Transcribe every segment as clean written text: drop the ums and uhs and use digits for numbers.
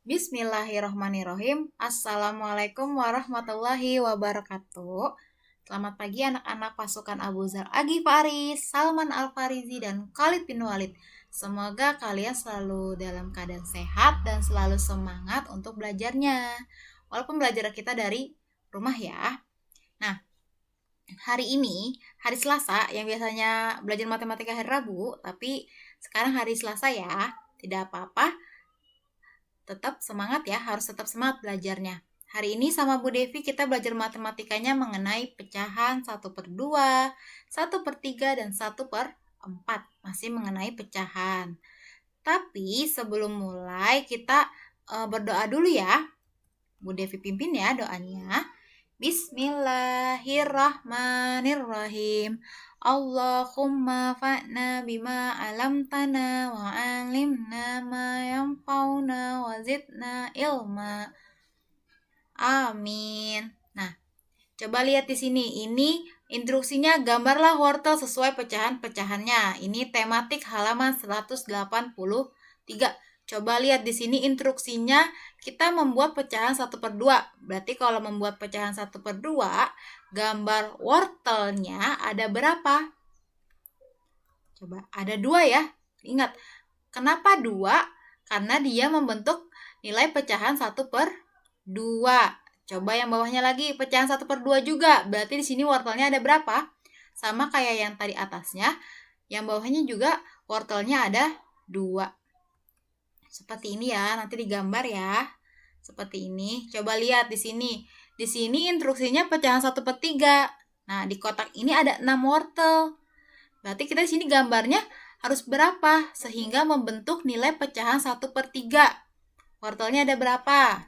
Bismillahirrohmanirrohim. Assalamualaikum warahmatullahi wabarakatuh. Selamat pagi anak-anak pasukan Abu Zar Agi Faris, Salman Al-Farizi, dan Khalid bin Walid. Semoga kalian selalu dalam keadaan sehat dan selalu semangat untuk belajarnya. Walaupun belajar kita dari rumah ya. Nah, hari ini, hari Selasa, yang biasanya belajar matematika hari Rabu, tapi sekarang hari Selasa ya, tidak apa-apa. Tetap semangat ya, harus tetap semangat belajarnya. Hari ini sama Bu Devi kita belajar matematikanya mengenai pecahan 1/2, 1/3, dan 1/4. Masih mengenai pecahan. Tapi sebelum mulai kita berdoa dulu ya. Bu Devi pimpin ya doanya. Bismillahirrahmanirrahim. Allahumma fa'na bima alamtana wa alimna ma yanfa'una wa zidna ilma. Amin. Nah, coba lihat di sini. Ini instruksinya, gambarlah wortel sesuai pecahan-pecahannya. Ini tematik halaman 183. Coba lihat di sini instruksinya, kita membuat pecahan 1/2. Berarti kalau membuat pecahan 1/2, gambar wortelnya ada berapa? Coba, ada 2 ya. Ingat, kenapa 2? Karena dia membentuk nilai pecahan 1/2. Coba yang bawahnya lagi, pecahan 1/2 juga. Berarti di sini wortelnya ada berapa? Sama kayak yang tadi atasnya, yang bawahnya juga wortelnya ada 2. Seperti ini ya, nanti digambar ya. Seperti ini. Coba lihat di sini. Di sini instruksinya pecahan 1/3. Nah, di kotak ini ada 6 wortel. Berarti kita di sini gambarnya harus berapa sehingga membentuk nilai pecahan 1/3. Wortelnya ada berapa?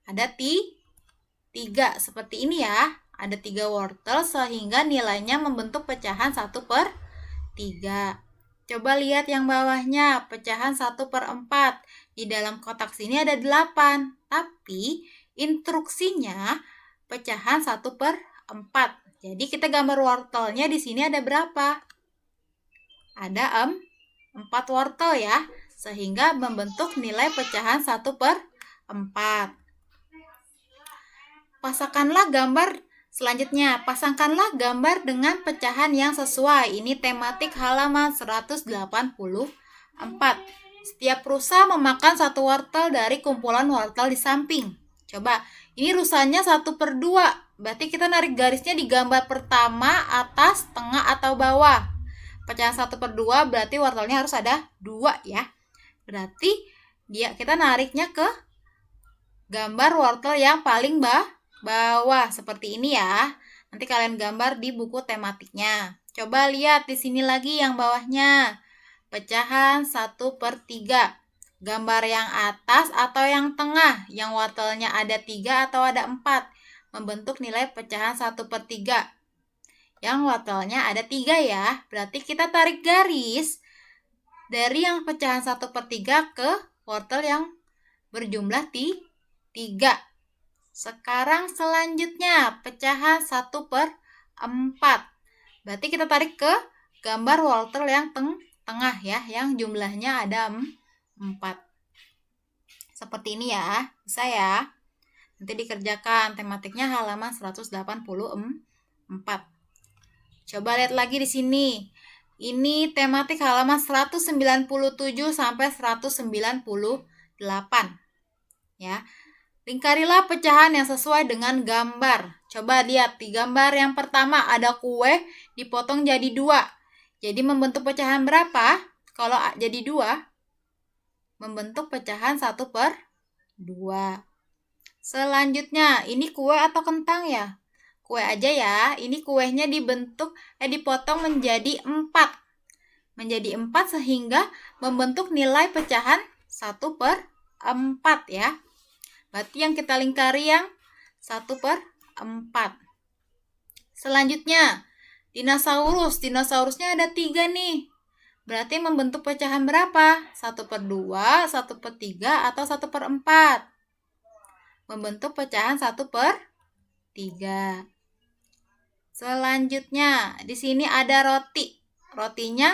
Ada 3. Seperti ini ya. Ada 3 wortel sehingga nilainya membentuk pecahan 1/3. Coba lihat yang bawahnya, pecahan 1/4. Di dalam kotak sini ada 8, tapi instruksinya pecahan 1/4. Jadi kita gambar wortelnya di sini ada berapa? Ada 4 wortel ya, sehingga membentuk nilai pecahan 1/4. Pasangkanlah gambar dengan pecahan yang sesuai. Ini tematik halaman 184. Setiap rusa memakan 1 wortel dari kumpulan wortel di samping. Coba, ini rusanya 1/2. Berarti kita narik garisnya di gambar pertama, atas, tengah, atau bawah. Pecahan 1/2 berarti wortelnya harus ada 2 ya. Berarti kita nariknya ke gambar wortel yang paling bawah seperti ini ya. Nanti kalian gambar di buku tematiknya. Coba lihat di sini lagi yang bawahnya. Pecahan 1/3. Gambar yang atas atau yang tengah, yang wortelnya ada 3 atau ada 4, membentuk nilai pecahan 1/3. Yang wortelnya ada 3 ya. Berarti kita tarik garis dari yang pecahan 1/3 ke wortel yang berjumlah 3. Sekarang selanjutnya pecahan 1/4. Berarti kita tarik ke gambar wortel yang tengah ya, yang jumlahnya ada 4. Seperti ini ya, bisa ya. Nanti dikerjakan, tematiknya halaman 184. Coba lihat lagi di sini. Ini tematik halaman 197 sampai 198. Ya. Lingkarilah pecahan yang sesuai dengan gambar. Coba lihat di gambar yang pertama ada kue dipotong jadi 2. Jadi membentuk pecahan berapa? Kalau jadi 2, membentuk pecahan 1/2. Selanjutnya, ini kue atau kentang ya? Kue aja ya. Ini kuenya dipotong menjadi 4. Menjadi 4 sehingga membentuk nilai pecahan 1/4 ya. Berarti yang kita lingkari yang 1/4. Selanjutnya, dinosaurusnya ada 3 nih. Berarti membentuk pecahan berapa? 1/2, 1/3, atau 1/4? Membentuk pecahan 1/3. Selanjutnya, di sini ada roti. Rotinya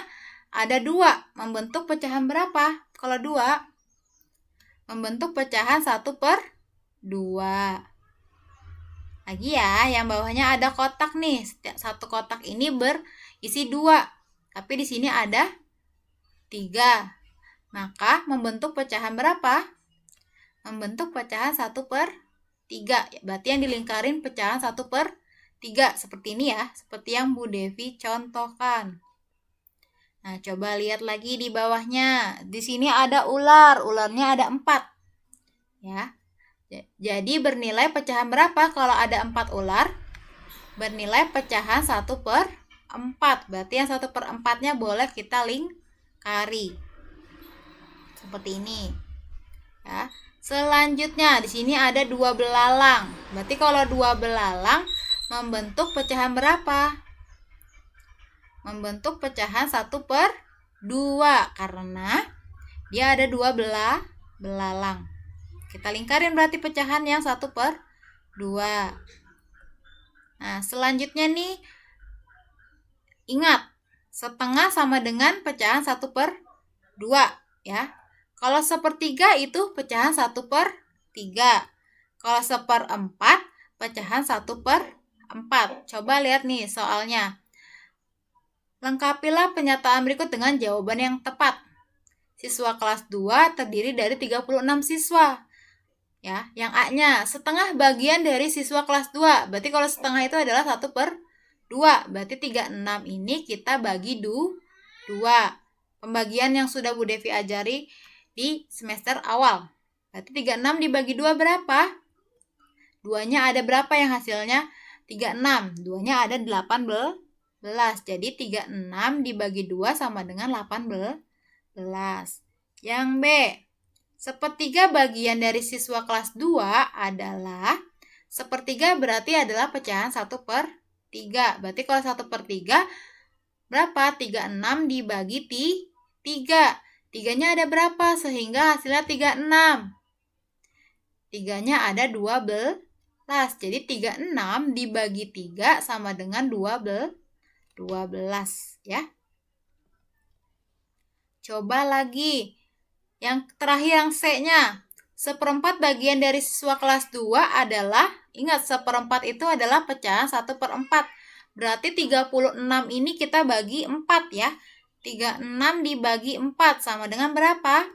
ada 2. Membentuk pecahan berapa? Kalau 2, membentuk pecahan 1/2. Lagi ya, yang bawahnya ada kotak nih. Satu kotak ini berisi 2. Tapi di sini ada 3. Maka membentuk pecahan berapa? Membentuk pecahan 1/3. Berarti yang dilingkarin pecahan 1/3. Seperti ini ya. Seperti yang Bu Devi contohkan. Nah, coba lihat lagi di bawahnya. Di sini ada ular. Ularnya ada 4. Ya. Jadi bernilai pecahan berapa kalau ada 4 ular? Bernilai pecahan 1/4. Berarti yang 1/4-nya boleh kita lingkari. Seperti ini. Ya. Selanjutnya di sini ada 2 belalang. Berarti kalau 2 belalang membentuk pecahan berapa? Membentuk pecahan 1/2 karena dia ada 2 belalang. Kita lingkarin berarti pecahan yang 1/2. Nah, selanjutnya nih, ingat, setengah sama dengan pecahan 1/2 ya. Kalau 1/3 itu pecahan 1/3. Kalau 1/4 pecahan 1/4. Coba lihat nih soalnya. Lengkapilah pernyataan berikut dengan jawaban yang tepat. Siswa kelas 2 terdiri dari 36 siswa. Ya, yang A-nya setengah bagian dari siswa kelas 2. Berarti kalau setengah itu adalah 1/2. Berarti 36 ini kita bagi 2. Pembagian yang sudah Bu Devi ajari di semester awal. Berarti 36 dibagi 2 berapa? 2-nya ada berapa yang hasilnya? 36. 2-nya ada 18. Jadi 36 dibagi 2 sama dengan 18. Yang B. 1/3 bagian dari siswa kelas 2 adalah 1/3 berarti adalah pecahan 1/3. Berarti kalau 1/3 berapa? 36 dibagi 3. 3-nya ada berapa? Sehingga hasilnya 36. 3-nya ada 12. Jadi 36 dibagi 3 sama dengan 12 ya. Coba lagi. Yang terakhir yang C-nya. 1/4 bagian dari siswa kelas 2 adalah, ingat 1/4 itu adalah pecahan 1/4. Berarti 36 ini kita bagi 4 ya. 36 dibagi 4 sama dengan berapa?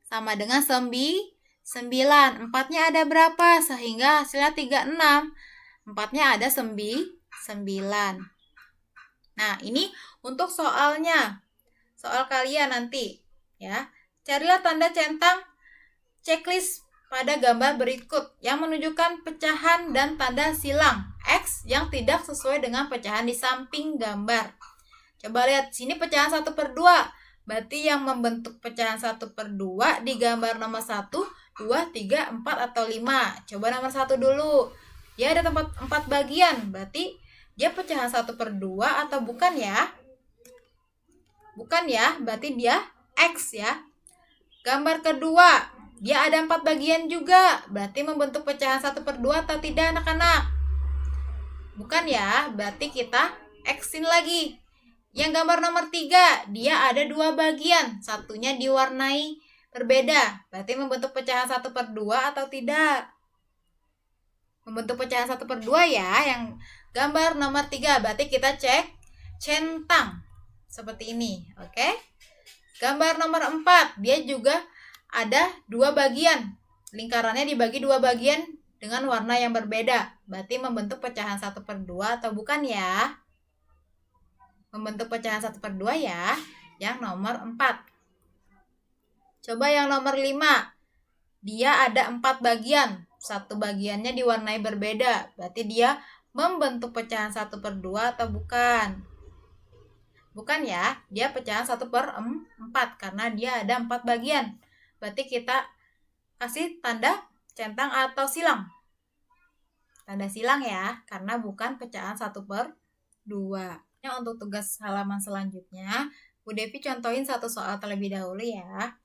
Sama dengan 9. 4-nya ada berapa? Sehingga hasilnya 36. 4-nya ada 9. Nah, ini untuk soalnya. Soal kalian nanti ya. Carilah tanda centang checklist pada gambar berikut yang menunjukkan pecahan dan tanda silang X yang tidak sesuai dengan pecahan di samping gambar. Coba lihat, sini pecahan 1/2. Berarti yang membentuk pecahan 1/2 di gambar nomor 1, 2, 3, 4, atau 5. Coba nomor 1 dulu. Dia ada 4 bagian. Berarti dia pecahan 1/2 atau bukan ya? Bukan ya, berarti dia X ya. Gambar kedua, dia ada 4 bagian juga. Berarti membentuk pecahan 1/2 atau tidak anak-anak? Bukan ya, berarti kita X-in lagi. Yang gambar nomor 3, dia ada 2 bagian. Satunya diwarnai berbeda. Berarti membentuk pecahan 1/2 atau tidak? Membentuk pecahan 1/2 ya. Yang gambar nomor 3, berarti kita cek centang. Seperti ini, oke? Gambar nomor 4, dia juga ada 2 bagian. Lingkarannya dibagi 2 bagian dengan warna yang berbeda. Berarti membentuk pecahan 1/2 atau bukan ya? Membentuk pecahan 1/2 ya. Yang nomor 4. Coba yang nomor 5. Dia ada 4 bagian. Satu bagiannya diwarnai berbeda. Berarti dia membentuk pecahan 1/2 atau bukan? Bukan ya, dia pecahan 1/4 karena dia ada 4 bagian. Berarti kita kasih tanda centang atau silang. Tanda silang ya, karena bukan pecahan 1/2. Untuk tugas halaman selanjutnya, Bu Devi contohin satu soal terlebih dahulu ya.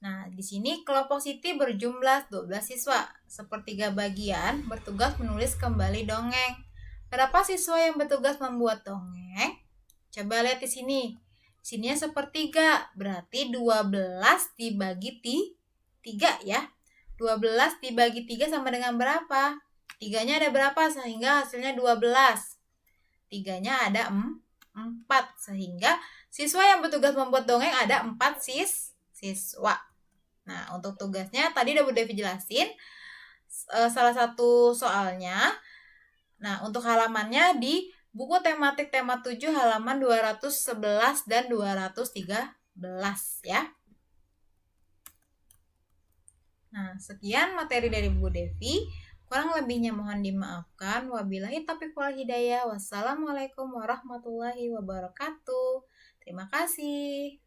Nah, di sini kelompok Siti berjumlah 12 siswa. 1/3 bagian bertugas menulis kembali dongeng. Berapa siswa yang bertugas membuat dongeng? Coba lihat di sini. Sininya 1/3, berarti 12 dibagi 3 ya. 12 dibagi 3 sama dengan berapa? 3-nya ada berapa sehingga hasilnya 12? 3-nya ada 4 sehingga siswa yang bertugas membuat dongeng ada 4 siswa. Nah, untuk tugasnya tadi udah Bu Devi jelasin salah satu soalnya. Nah, untuk halamannya di buku tematik tema 7 halaman 211 dan 213 ya. Nah, sekian materi dari Bu Devi. Kurang lebihnya mohon dimaafkan. Wabillahi taufiq wal hidayah. Wassalamualaikum warahmatullahi wabarakatuh. Terima kasih.